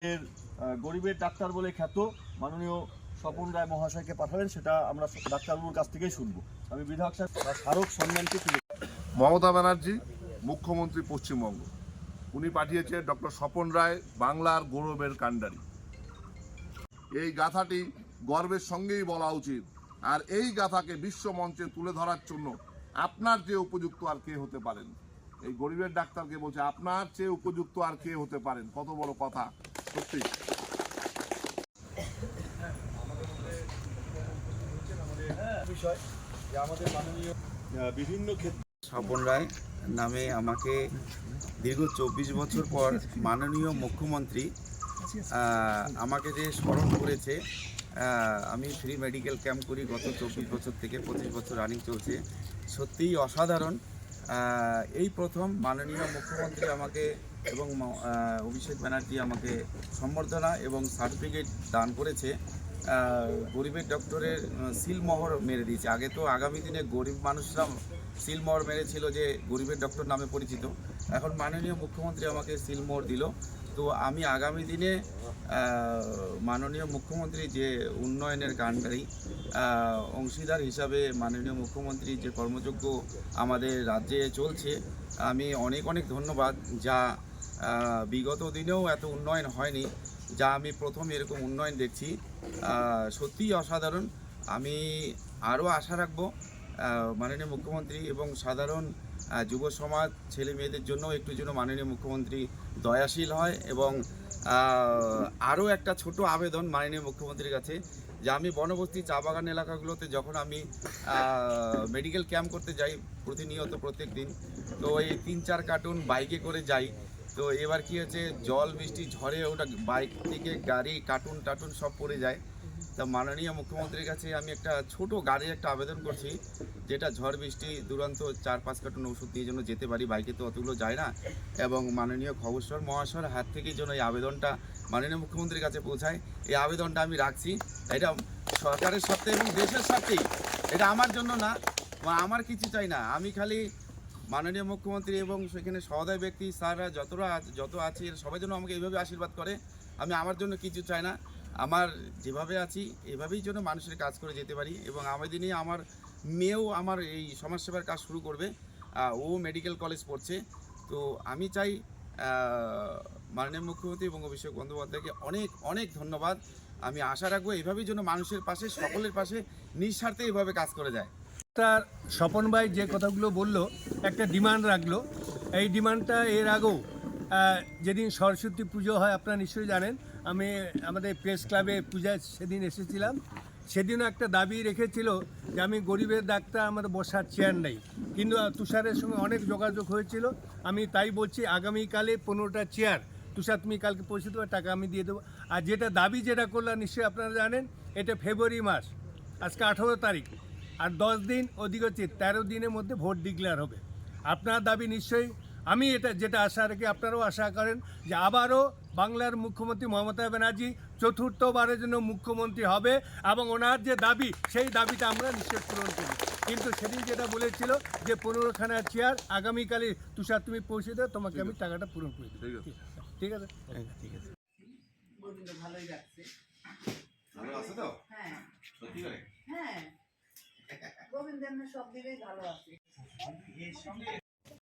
এর গরিবের ডাক্তার বলে খ্যাত মাননীয় স্বপন রায় মহাশয়কে পাঠালেন, সেটা আমরা ডাক্তারবাবুর কাছ থেকেই শুনবো। আমি বিধায়ক সাহেব স্মারক সম্মানকে তুলে। মমতা ব্যানার্জি মুখ্যমন্ত্রী পশ্চিমবঙ্গ, উনি পাঠিয়েছেন ডক্টর স্বপন রায় বাংলার গৌরবের কাণ্ডারি। এই গাথাটি গর্বের সঙ্গেই বলা উচিত, আর এই গাথাকে বিশ্ব মঞ্চে তুলে ধরার জন্য আপনার চেয়ে উপযুক্ত আর কে হতে পারেন? এই গরিবের ডাক্তারকে বলছে আপনার চেয়ে উপযুক্ত আর কে হতে পারেন? কত বড় কথা সত্যি। বিষয় যে আমাদের মাননীয় বিভিন্ন ক্ষেত্রে স্বপন রায় নামে আমাকে দীর্ঘ 24 বছর পর মাননীয় মুখ্যমন্ত্রী আমাকে যে স্মরণ করেছে। আমি ফ্রি মেডিকেল ক্যাম্প করি গত 24 বছর থেকে 25 বছর রানিং চলছে। সত্যিই অসাধারণ। এই প্রথম মাননীয় মুখ্যমন্ত্রী আমাকে এবং অভিষেক ব্যানার্জি আমাকে সম্বর্ধনা এবং সার্টিফিকেট দান করেছে। গরিবের ডক্টরের সিলমোহর মেরে দিয়েছে। আগে তো আগামী দিনে গরিব মানুষরা সিলমোহর মেরেছিল যে গরিবের ডক্টর নামে পরিচিত, এখন মাননীয় মুখ্যমন্ত্রী আমাকে সিলমোহর দিল। তো আমি আগামী দিনে মাননীয় মুখ্যমন্ত্রী যে উন্নয়নের কাণ্ডারি অংশীদার হিসাবে মাননীয় মুখ্যমন্ত্রী যে কর্মযোগ্য আমাদের রাজ্যে চলছে, আমি অনেক অনেক ধন্যবাদ। যা বিগত দিনেও এত উন্নয়ন হয়নি, যা আমি প্রথম এরকম উন্নয়ন দেখছি। সত্যিই অসাধারণ। আমি আরও আশা রাখবো মাননীয় মুখ্যমন্ত্রী এবং সাধারণ যুব সমাজ ছেলে মেয়েদের জন্য একটু যেন মাননীয় মুখ্যমন্ত্রী দয়াশীল হয়। এবং আরও একটা ছোট আবেদন মাননীয় মুখ্যমন্ত্রীর কাছে, যে আমি বনবস্তি চা বাগান এলাকাগুলোতে যখন আমি মেডিকেল ক্যাম্প করতে যাই প্রতিনিয়ত প্রত্যেক দিন, তো এই 3-4 কার্টুন বাইকে করে যাই। তো এবার কি হচ্ছে, জল বৃষ্টি ঝড়ে ওটা বাইক থেকে গাড়ি কার্টুন সব পড়ে যায়। তা মাননীয় মুখ্যমন্ত্রীর কাছে আমি একটা ছোট গাড়ির একটা আবেদন করছি, যেটা ঝড় বৃষ্টি দুরন্ত 4-5 কার্টুন ওষুধ দিয়ে যেন যেতে পারি, বাইকে তো অতগুলো যায় না। এবং মাননীয় খবরস্বর মহাশয়ের হাত থেকে যেন এই আবেদনটা মাননীয় মুখ্যমন্ত্রীর কাছে পৌঁছায়, এই আবেদনটা আমি রাখছি। এটা সরকারের স্বার্থে এবং দেশের স্বার্থেই, এটা আমার জন্য না, আমার কিছু চাই না। আমি খালি মাননীয় মুখ্যমন্ত্রী এবং সেখানে সহদয় ব্যক্তি স্যাররা যত আছে সবাই যেন আমাকে এইভাবে আশীর্বাদ করে। আমি আমার জন্য কিছু চাই না, আমার যেভাবে আছি এভাবেই যেন মানুষের কাজ করে যেতে পারি। এবং আমার দিনে আমার মেয়েও আমার এই সমাজসেবার কাজ শুরু করবে, ও মেডিকেল কলেজ পড়ছে। তো আমি চাই মাননীয় মুখ্যমন্ত্রী এবং অভিষেক বন্দ্যোপাধ্যায়কে অনেক অনেক ধন্যবাদ। আমি আশা রাখবো এইভাবেই যেন মানুষের পাশে, সকলের পাশে নিঃস্বার্থে এইভাবে কাজ করে যায়। তার স্বপন ভাই যে কথাগুলো বললো, একটা ডিমান্ড রাখলো। এই ডিমান্ডটা এর আগেও যেদিন সরস্বতী পুজো হয় আপনারা নিশ্চয়ই জানেন, আমি আমাদের প্রেস ক্লাবে পূজায় সেদিন এসেছিলাম। সেদিনও একটা দাবি রেখেছিল যে আমি গরিবের ডাক্তার, আমার বসার চেয়ার নেই। কিন্তু তুষারের সঙ্গে অনেক যোগাযোগ হয়েছিল। আমি তাই বলছি আগামীকালে 15টা চেয়ার তুষার তুমি কালকে পৌঁছে দেবো, টাকা আমি দিয়ে দেবো। আর যেটা দাবি যেটা করলাম নিশ্চয়ই আপনারা জানেন, এটা ফেব্রুয়ারি মাস, আজকে 18 তারিখ, আর 10 দিন অধিক হচ্ছে, 13 দিনের মধ্যে ভোট ডিক্লেয়ার হবে। আপনার দাবি নিশ্চয়ই, আমি এটা যেটা আশা রাখি আপনারাও আশা করেন যে আবারও বাংলার মুখ্যমন্ত্রী মমতা ব্যানার্জি চতুর্থবারের জন্য মুখ্যমন্ত্রী হবে, এবং ওনার যে দাবি সেই দাবিটা আমরা নিশ্চয়ই পূরণ করি। কিন্তু সেদিন যেটা বলেছিল যে 15খানা চেয়ার আগামীকালে তুষার তুমি পৌঁছে দাও, তোমাকে আমি টাকাটা পূরণ করে দেবো। ঠিক আছে, ঠিক আছে। ভালোই লাগছে। ভালো আছে তো? হ্যাঁ সত্যি করে? হ্যাঁ, গোবিন্দ সব দিকেই ভালো আছে।